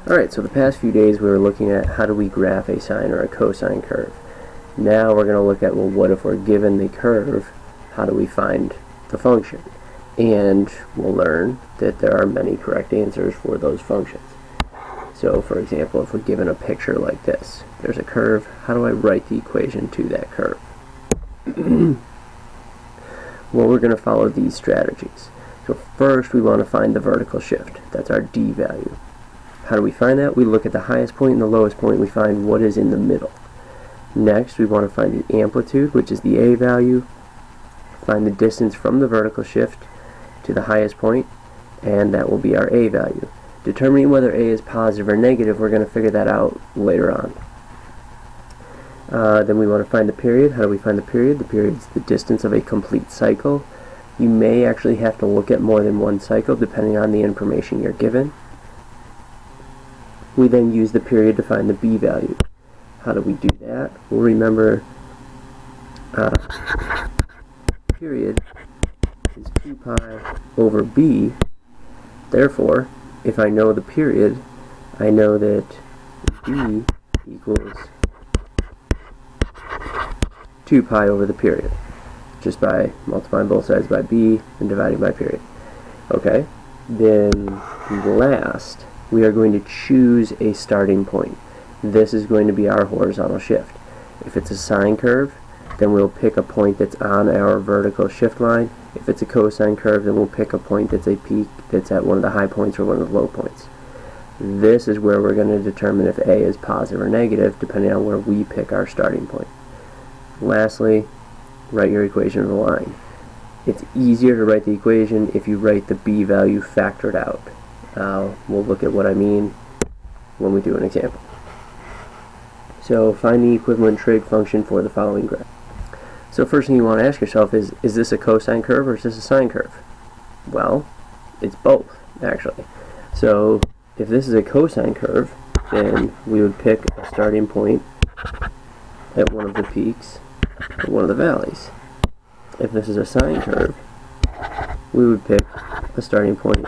Alright, so the past few days we were looking at how do we graph a sine or a cosine curve. Now we're going to look at, well, what if we're given the curve, how do we find the function? And we'll learn that there are many correct answers for those functions. So, for example, if we're given a picture like this, there's a curve, how do I write the equation to that curve? Well, we're going to follow these strategies. So first we want to find the vertical shift. That's our d value. How do we find that? We look at the highest point and the lowest point, we find what is in the middle. Next we want to find the amplitude, which is the a value, find the distance from the vertical shift to the highest point, and that will be our a value. Determining whether a is positive or negative, we're going to figure that out later on. Then we want to find the period. How do we find the period? The period is the distance of a complete cycle. You may actually have to look at more than one cycle depending on the information you're given. We then use the period to find the b value. How do we do that? Well, remember, period is 2 pi over b. Therefore, if I know the period, I know that b equals 2 pi over the period, just by multiplying both sides by b and dividing by period. Okay, then last, we are going to choose a starting point. This is going to be our horizontal shift. If it's a sine curve, then we'll pick a point that's on our vertical shift line. If it's a cosine curve, then we'll pick a point that's a peak that's at one of the high points or one of the low points. This is where we're going to determine if a is positive or negative, depending on where we pick our starting point. Lastly, write your equation of the line. It's easier to write the equation if you write the b value factored out. We'll look at what I mean when we do an example. So find the equivalent trig function for the following graph. So first thing you want to ask yourself is this a cosine curve or is this a sine curve? Well, it's both, actually. So if this is a cosine curve, then we would pick a starting point at one of the peaks or one of the valleys. If this is a sine curve, we would pick a starting point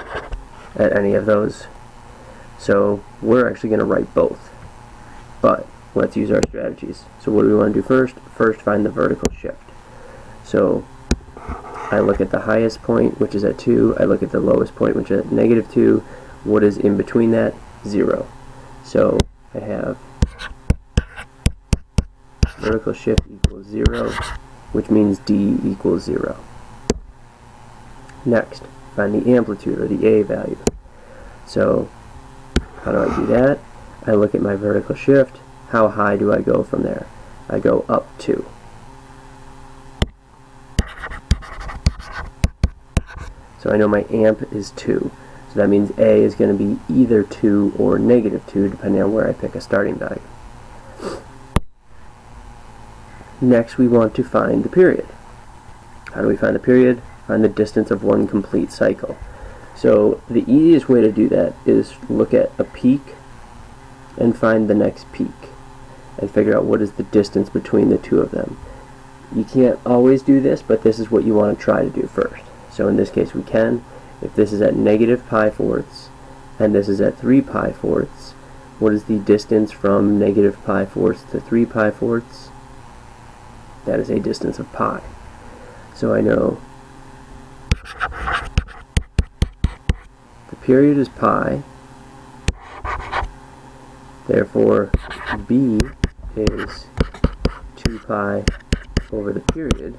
at any of those. So we're actually going to write both. But let's use our strategies. So what do we want to do first? First, find the vertical shift. So I look at the highest point, which is at 2. I look at the lowest point, which is at -2. What is in between that? 0. So I have vertical shift equals 0, which means d equals 0. Next, find the amplitude, or the a value. So how do I do that? I look at my vertical shift. How high do I go from there? I go up 2. So I know my amp is 2. So that means a is going to be either 2 or -2, depending on where I pick a starting value. Next, we want to find the period. How do we find the period? Find the distance of one complete cycle. So the easiest way to do that is look at a peak and find the next peak and figure out what is the distance between the two of them. You can't always do this, but this is what you want to try to do first. So in this case we can. If this is at -pi4 and this is at 3pi4, what is the distance from -pi4 to 3pi4? That is a distance of pi. So I know the period is pi, therefore b is 2 pi over the period,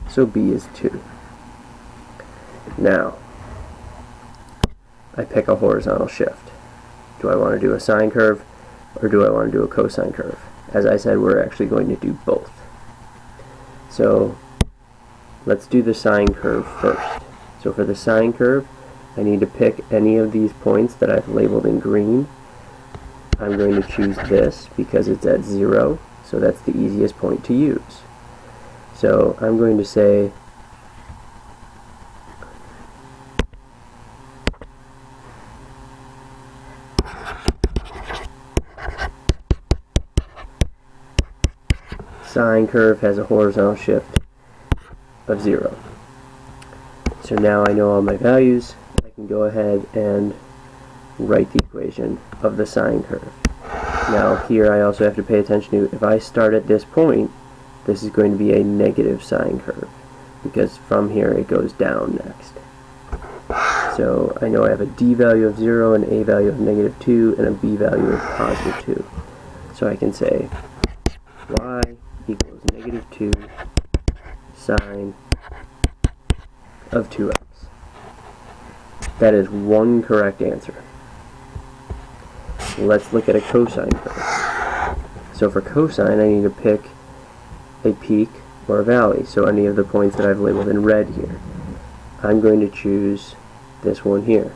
so b is 2. Now, I pick a horizontal shift. Do I want to do a sine curve or do I want to do a cosine curve? As I said, we're actually going to do both. So let's do the sine curve first. So for the sine curve, I need to pick any of these points that I've labeled in green. I'm going to choose this because it's at 0, so that's the easiest point to use. So I'm going to say sine curve has a horizontal shift of 0. So now I know all my values. I can go ahead and write the equation of the sine curve. Now here I also have to pay attention to, if I start at this point, this is going to be a negative sine curve, because from here it goes down next. So I know I have a d value of 0, an a value of -2, and a b value of +2. So I can say y equals -2 sine of 2x. That is one correct answer. Let's look at a cosine curve. So for cosine, I need to pick a peak or a valley. So any of the points that I've labeled in red here. I'm going to choose this one here.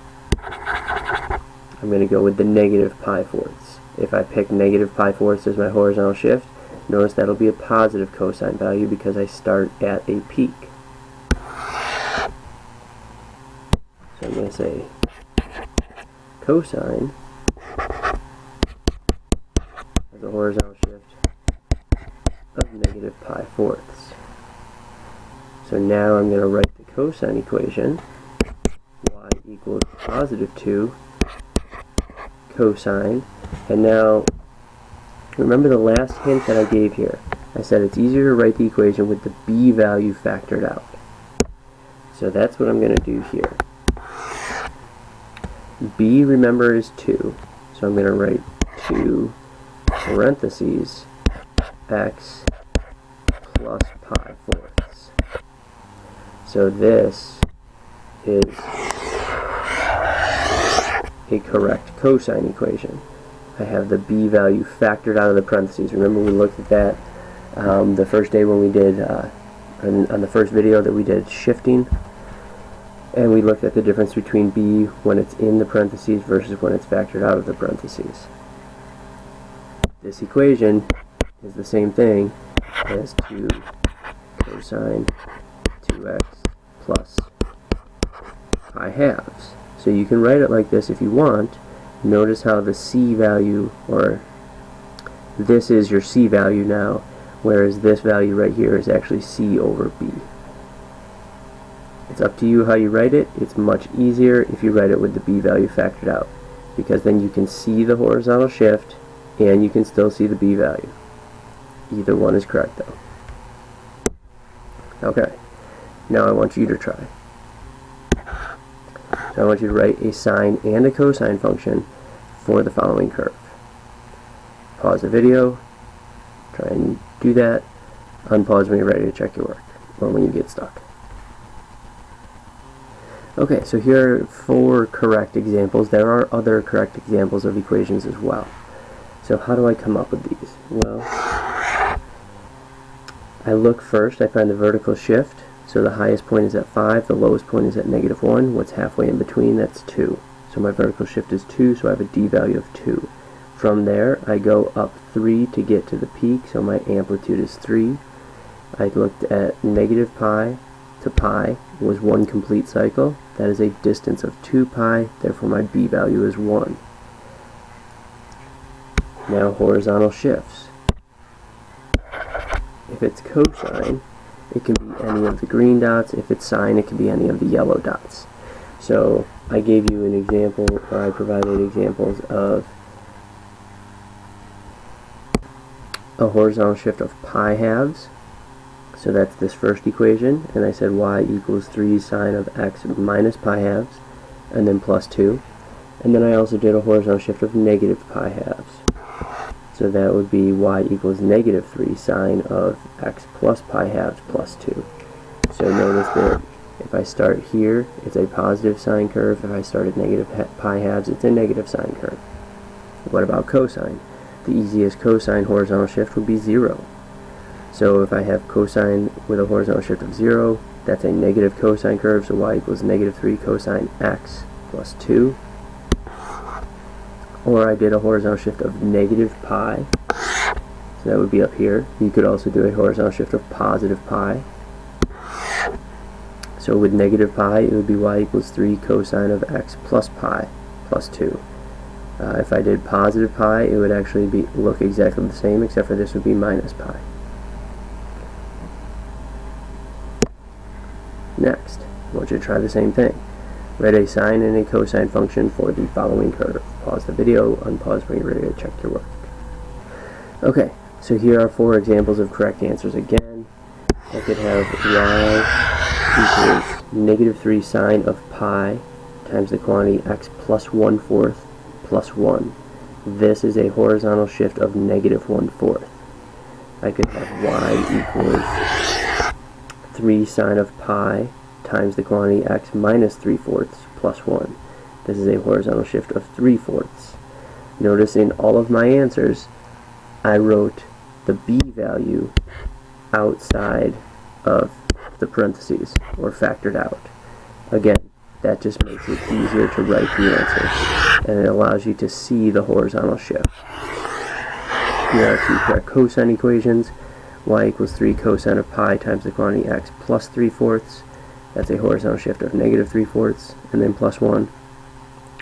I'm going to go with the -π4. If I pick -π4 as my horizontal shift, notice that'll be a positive cosine value because I start at a peak. So I'm going to say cosine as a horizontal shift of -π4. So now I'm going to write the cosine equation, y equals +2 cosine. And now, remember the last hint that I gave here. I said it's easier to write the equation with the b value factored out. So that's what I'm going to do here. B, remember, is 2. So I'm going to write 2 parentheses x plus π4. So this is a correct cosine equation. I have the b value factored out of the parentheses. Remember we looked at that the first day when we did, on the first video that we did shifting, and we looked at the difference between b when it's in the parentheses versus when it's factored out of the parentheses. This equation is the same thing as 2 cosine 2x plus π/2. So you can write it like this if you want. Notice how the c value, or this is your c value now, whereas this value right here is actually c over b. It's up to you how you write it. It's much easier if you write it with the b value factored out, because then you can see the horizontal shift and you can still see the b value. Either one is correct though. Okay, now I want you to try. So I want you to write a sine and a cosine function for the following curve. Pause the video, try and do that, unpause when you're ready to check your work, or when you get stuck. Okay, so here are 4 correct examples. There are other correct examples of equations as well. So how do I come up with these? Well, I look first, I find the vertical shift. So the highest point is at 5, the lowest point is at -1. What's halfway in between? That's 2. So my vertical shift is 2, so I have a d value of 2. From there, I go up 3 to get to the peak, so my amplitude is 3. I looked at -π to pi, was 1 complete cycle. That is a distance of 2π, therefore my b value is 1. Now horizontal shifts. If it's cosine, it can be any of the green dots. If it's sine, it can be any of the yellow dots. So I gave you an example, or I provided examples of a horizontal shift of π/2. So that's this first equation, and I said y equals 3 sine of x minus π/2, and then plus 2. And then I also did a horizontal shift of -π/2. So that would be y equals -3 sine of x plus π/2 plus 2. So notice that if I start here, it's a positive sine curve. If I start at -π/2, it's a negative sine curve. What about cosine? The easiest cosine horizontal shift would be 0. So if I have cosine with a horizontal shift of 0, that's a negative cosine curve, so y equals -3 cosine x plus 2. Or I did a horizontal shift of -π, so that would be up here. You could also do a horizontal shift of +π. So with -π, it would be y equals 3 cosine of x plus π plus 2. If I did +π, it would actually look exactly the same, except for this would be -π. Next, I want you to try the same thing. Write a sine and a cosine function for the following curve. Pause the video, unpause when you're ready to check your work. Okay, so here are 4 examples of correct answers again. I could have y equals negative 3 sine of pi times the quantity x plus 1/4 plus 1. This is a horizontal shift of negative 1/4. I could have y equals 3 sine of pi times the quantity x minus 3/4 plus 1. This is a horizontal shift of 3/4. Notice in all of my answers, I wrote the b value outside of the parentheses, or factored out. Again, that just makes it easier to write the answer, and it allows you to see the horizontal shift. Here are 2 correct cosine equations. Y equals 3 cosine of pi times the quantity x plus 3/4. That's a horizontal shift of negative 3/4, and then plus 1.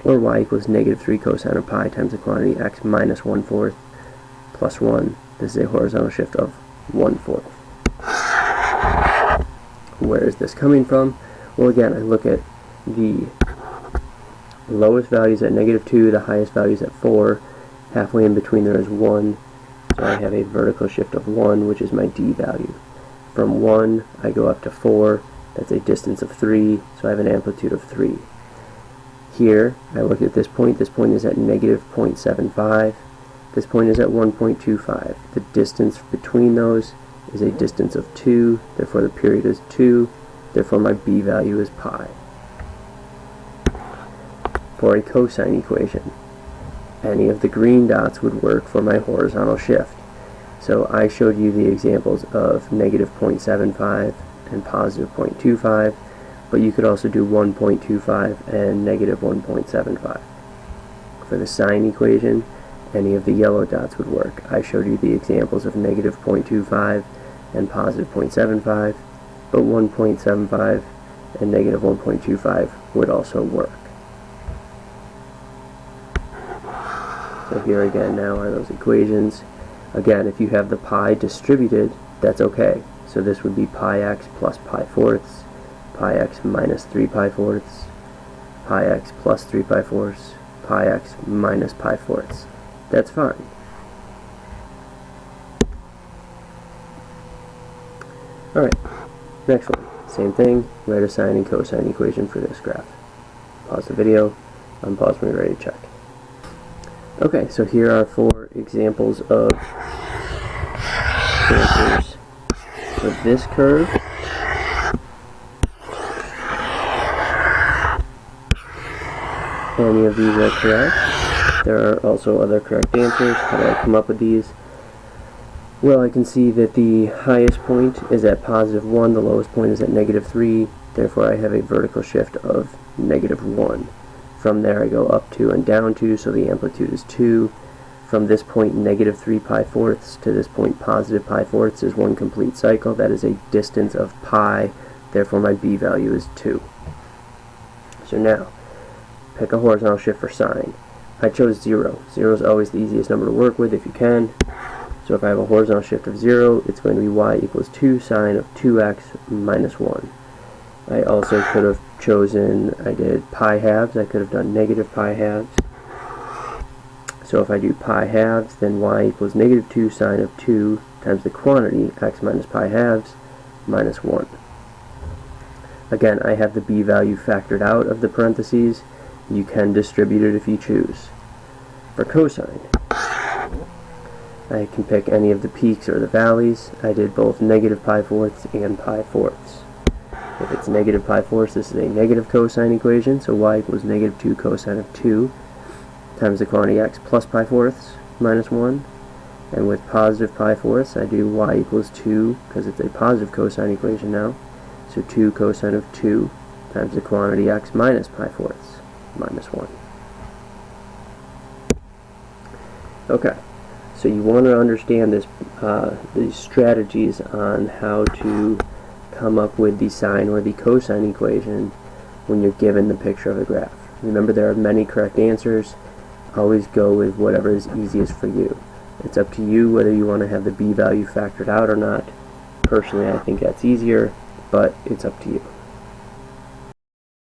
Or y equals negative 3 cosine of pi times the quantity x minus 1/4 plus 1. This is a horizontal shift of 1/4. Where is this coming from? Well, again, I look at the lowest values at negative 2, the highest values at 4. Halfway in between there is 1, so I have a vertical shift of 1, which is my d value. From 1, I go up to 4. That's a distance of 3, so I have an amplitude of 3. Here, I look at this point is at negative 0.75. This point is at 1.25. The distance between those is a distance of 2, therefore the period is 2, therefore my b value is pi. For a cosine equation, any of the green dots would work for my horizontal shift. So I showed you the examples of negative 0.75 and positive 0.25, but you could also do 1.25 and negative 1.75. For the sine equation, any of the yellow dots would work. I showed you the examples of negative 0.25 and positive 0.75, but 1.75 and negative 1.25 would also work. So here again now are those equations. Again, if you have the pi distributed, that's okay. So this would be pi x plus pi fourths, pi x minus 3 pi fourths, pi x plus 3 pi fourths, pi x minus pi fourths. That's fine. Alright, next one. Same thing, write a sine and cosine equation for this graph. Pause the video, unpause when you're ready to check. Okay, so here are 4 examples of answers for this curve. Any of these are correct. There are also other correct answers. How do I come up with these? Well, I can see that the highest point is at positive 1, the lowest point is at negative 3, therefore I have a vertical shift of negative 1. From there I go up 2 and down 2, so the amplitude is 2. From this point, negative 3 pi fourths, to this point, positive pi fourths is 1 complete cycle. That is a distance of pi, therefore my b value is 2. So now, pick a horizontal shift for sine. I chose 0. 0 is always the easiest number to work with if you can. So if I have a horizontal shift of 0, it's going to be y equals 2 sine of 2x minus 1. I also could have chosen, I did pi halves, I could have done negative pi halves. So if I do pi halves, then y equals negative 2 sine of 2 times the quantity, x minus pi halves, minus 1. Again, I have the b value factored out of the parentheses. You can distribute it if you choose. For cosine, I can pick any of the peaks or the valleys. I did both negative pi fourths and pi fourths. If it's negative pi fourths, this is a negative cosine equation, so y equals negative 2 cosine of 2 times the quantity x plus pi fourths minus 1. And with positive pi fourths, I do y equals 2, because it's a positive cosine equation now, so 2 cosine of 2 times the quantity x minus pi fourths minus 1. Okay. So you want to understand this, these strategies on how to come up with the sine or the cosine equation when you're given the picture of the graph. Remember, there are many correct answers. Always go with whatever is easiest for you. It's up to you whether you want to have the b value factored out or not. Personally, I think that's easier, but it's up to you.